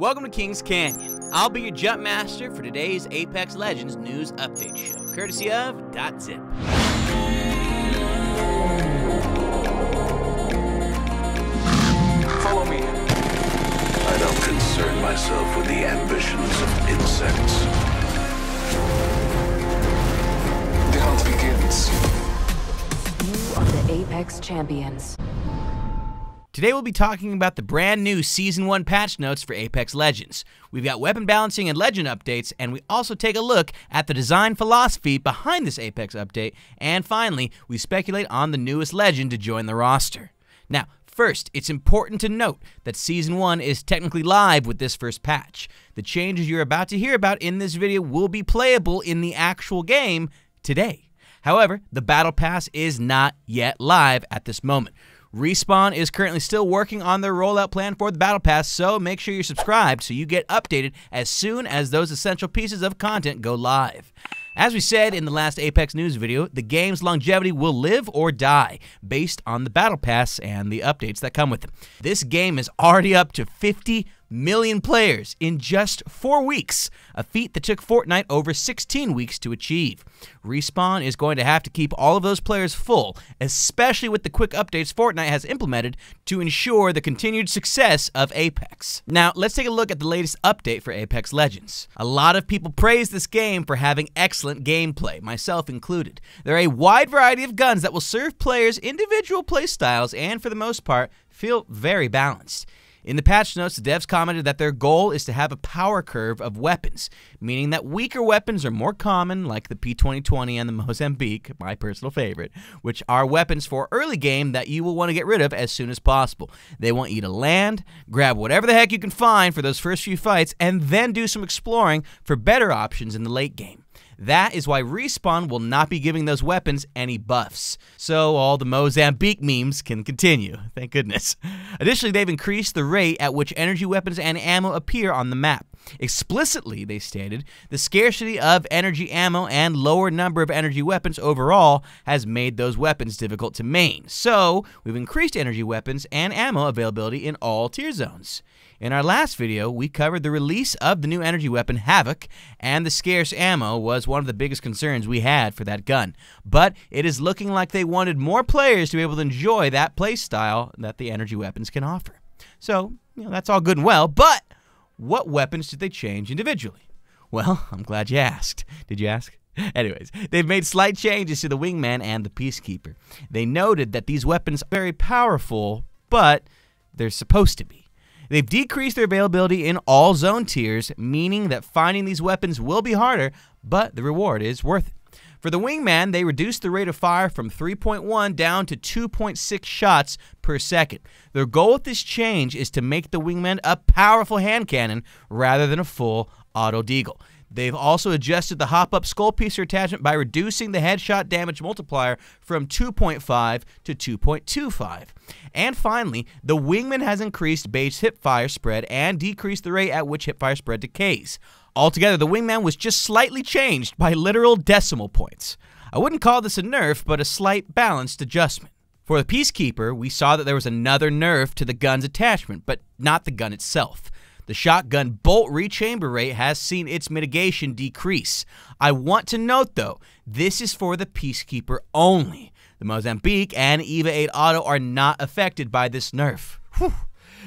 Welcome to Kings Canyon. I'll be your jump master for today's Apex Legends news update show, courtesy of dotZiP. Follow me. I don't concern myself with the ambitions of insects. The hunt begins. You are the Apex champions. Today we'll be talking about the brand new Season 1 patch notes for Apex Legends. We've got weapon balancing and legend updates, and we also take a look at the design philosophy behind this Apex update, and finally, we speculate on the newest legend to join the roster. Now, first, it's important to note that Season 1 is technically live with this first patch. The changes you're about to hear about in this video will be playable in the actual game today. However, the Battle Pass is not yet live at this moment. Respawn is currently still working on their rollout plan for the Battle Pass, so make sure you're subscribed so you get updated as soon as those essential pieces of content go live. As we said in the last Apex news video, the game's longevity will live or die based on the Battle Pass and the updates that come with it. This game is already up to 50 million players in just 4 weeks, a feat that took Fortnite over 16 weeks to achieve. Respawn is going to have to keep all of those players full, especially with the quick updates Fortnite has implemented to ensure the continued success of Apex. Now, let's take a look at the latest update for Apex Legends. A lot of people praise this game for having excellent gameplay, myself included. There are a wide variety of guns that will serve players' individual playstyles and, for the most part, feel very balanced. In the patch notes, the devs commented that their goal is to have a power curve of weapons, meaning that weaker weapons are more common, like the P2020 and the Mozambique, my personal favorite, which are weapons for early game that you will want to get rid of as soon as possible. They want you to land, grab whatever the heck you can find for those first few fights, and then do some exploring for better options in the late game. That is why Respawn will not be giving those weapons any buffs. So all the Mozambique memes can continue, thank goodness. Additionally, they've increased the rate at which energy weapons and ammo appear on the map. Explicitly, they stated, the scarcity of energy ammo and lower number of energy weapons overall has made those weapons difficult to main. So, we've increased energy weapons and ammo availability in all tier zones. In our last video, we covered the release of the new energy weapon, Havoc, and the scarce ammo was one of the biggest concerns we had for that gun. But it is looking like they wanted more players to be able to enjoy that playstyle that the energy weapons can offer. So, that's all good and well, but what weapons did they change individually? Well, I'm glad you asked. Did you ask? Anyways, they've made slight changes to the wingman and the peacekeeper. They noted that these weapons are very powerful, but they're supposed to be. They've decreased their availability in all zone tiers, meaning that finding these weapons will be harder, but the reward is worth it. For the wingman, they reduced the rate of fire from 3.1 down to 2.6 shots per second. Their goal with this change is to make the wingman a powerful hand cannon rather than a full auto deagle. They've also adjusted the hop-up skull piercer attachment by reducing the headshot damage multiplier from 2.5 to 2.25. And finally, the wingman has increased base hipfire spread and decreased the rate at which hipfire spread decays. Altogether, the wingman was just slightly changed by literal decimal points. I wouldn't call this a nerf, but a slight balanced adjustment. For the peacekeeper, we saw that there was another nerf to the gun's attachment, but not the gun itself. The shotgun bolt rechamber rate has seen its mitigation decrease. I want to note, though, this is for the peacekeeper only. The Mozambique and EVA 8 Auto are not affected by this nerf. Whew.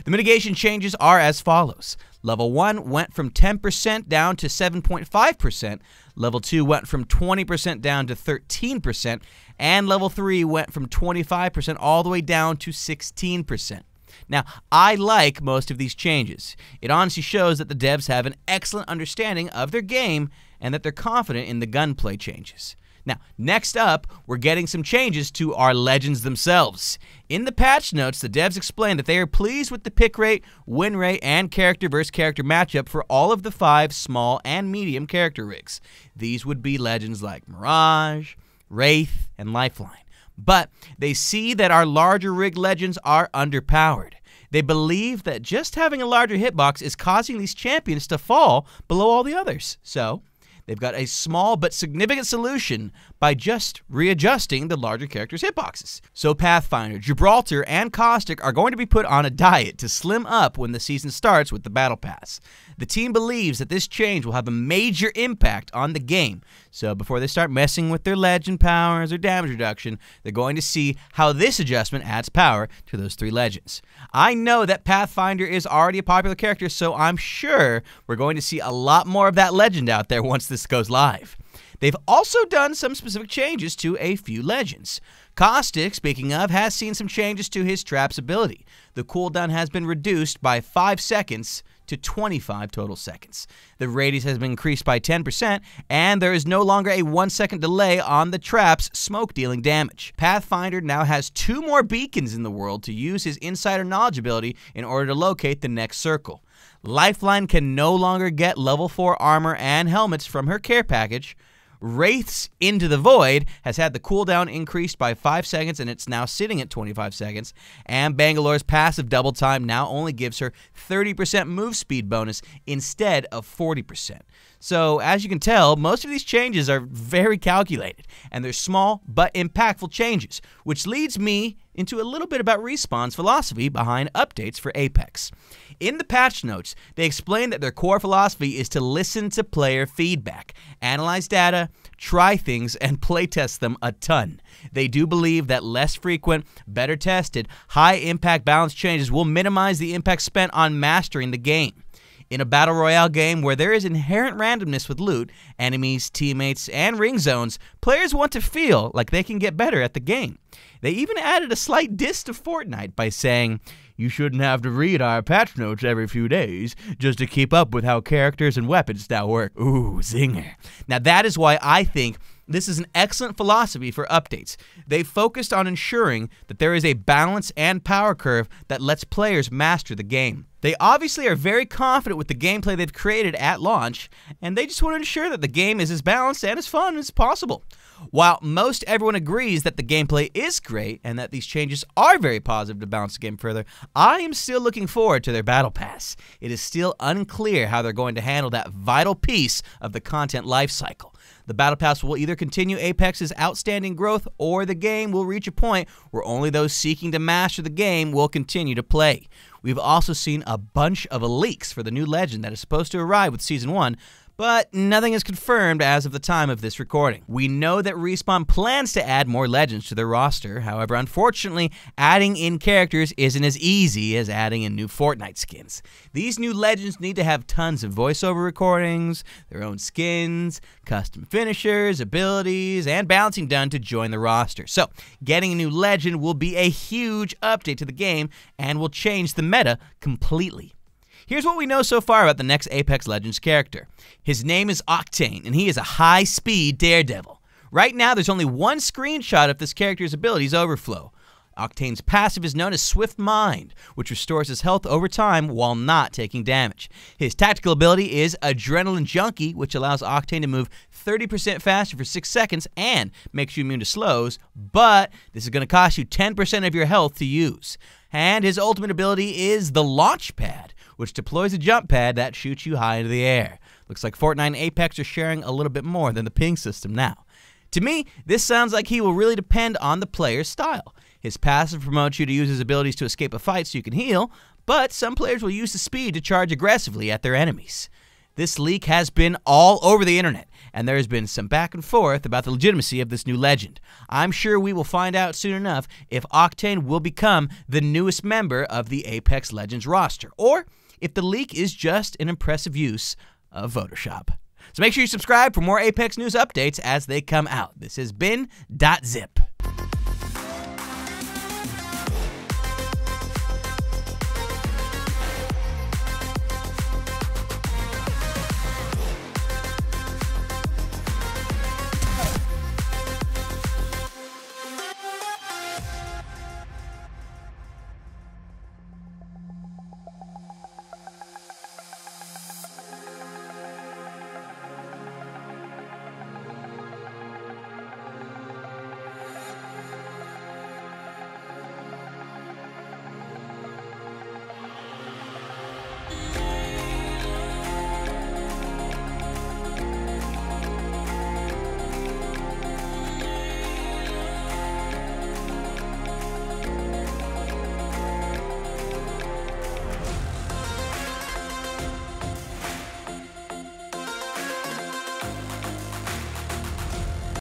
The mitigation changes are as follows. Level 1 went from 10% down to 7.5%, Level 2 went from 20% down to 13%, and Level 3 went from 25% all the way down to 16%. Now, I like most of these changes. It honestly shows that the devs have an excellent understanding of their game and that they're confident in the gunplay changes. Now, next up, we're getting some changes to our legends themselves. In the patch notes, the devs explained that they are pleased with the pick rate, win rate, and character versus character matchup for all of the 5 small and medium character rigs. These would be legends like Mirage, Wraith, and Lifeline. But they see that our larger rig legends are underpowered. They believe that just having a larger hitbox is causing these champions to fall below all the others. So, They've got a small but significant solution by just readjusting the larger characters' hitboxes. So Pathfinder, Gibraltar, and Caustic are going to be put on a diet to slim up when the season starts with the Battle Pass. The team believes that this change will have a major impact on the game, so before they start messing with their legend powers or damage reduction, they're going to see how this adjustment adds power to those 3 legends. I know that Pathfinder is already a popular character, so I'm sure we're going to see a lot more of that legend out there once this goes live. They've also done some specific changes to a few legends. Caustic, speaking of, has seen some changes to his Trap's ability. The cooldown has been reduced by 5 seconds to 25 total seconds. The radius has been increased by 10%, and there is no longer a 1-second delay on the Trap's smoke-dealing damage. Pathfinder now has 2 more beacons in the world to use his Insider Knowledge ability in order to locate the next circle. Lifeline can no longer get level 4 armor and helmets from her care package. Wraith's Into the Void has had the cooldown increased by 5 seconds, and it's now sitting at 25 seconds. And Bangalore's passive double time now only gives her 30% move speed bonus instead of 40%. So, as you can tell, most of these changes are very calculated, and they're small but impactful changes, which leads me into a little bit about Respawn's philosophy behind updates for Apex. In the patch notes, they explain that their core philosophy is to listen to player feedback, analyze data, try things, and playtest them a ton. They do believe that less frequent, better tested, high-impact balance changes will minimize the impact spent on mastering the game. In a Battle Royale game where there is inherent randomness with loot, enemies, teammates, and ring zones, players want to feel like they can get better at the game. They even added a slight diss to Fortnite by saying, "You shouldn't have to read our patch notes every few days just to keep up with how characters and weapons now work." Ooh, zinger. Now that is why I think this is an excellent philosophy for updates. They focused on ensuring that there is a balance and power curve that lets players master the game. They obviously are very confident with the gameplay they've created at launch, and they just want to ensure that the game is as balanced and as fun as possible. While most everyone agrees that the gameplay is great and that these changes are very positive to balance the game further, I am still looking forward to their Battle Pass. It is still unclear how they're going to handle that vital piece of the content lifecycle. The Battle Pass will either continue Apex's outstanding growth, or the game will reach a point where only those seeking to master the game will continue to play. We've also seen a bunch of leaks for the new legend that is supposed to arrive with Season 1, but nothing is confirmed as of the time of this recording. We know that Respawn plans to add more legends to their roster. However, unfortunately, adding in characters isn't as easy as adding in new Fortnite skins. These new legends need to have tons of voiceover recordings, their own skins, custom finishers, abilities, and balancing done to join the roster. So, getting a new legend will be a huge update to the game and will change the meta completely. Here's what we know so far about the next Apex Legends character. His name is Octane, and he is a high-speed daredevil. Right now, there's only one screenshot of this character's abilities overflow. Octane's passive is known as Swift Mind, which restores his health over time while not taking damage. His tactical ability is Adrenaline Junkie, which allows Octane to move 30% faster for 6 seconds and makes you immune to slows, but this is going to cost you 10% of your health to use. And his ultimate ability is the Launch Pad, which deploys a jump pad that shoots you high into the air. Looks like Fortnite and Apex are sharing a little bit more than the ping system now. To me, this sounds like he will really depend on the player's style. His passive promotes you to use his abilities to escape a fight so you can heal, but some players will use the speed to charge aggressively at their enemies. This leak has been all over the internet, and there has been some back and forth about the legitimacy of this new legend. I'm sure we will find out soon enough if Octane will become the newest member of the Apex Legends roster, or if the leak is just an impressive use of Photoshop. So make sure you subscribe for more Apex news updates as they come out. This has been dotZiP.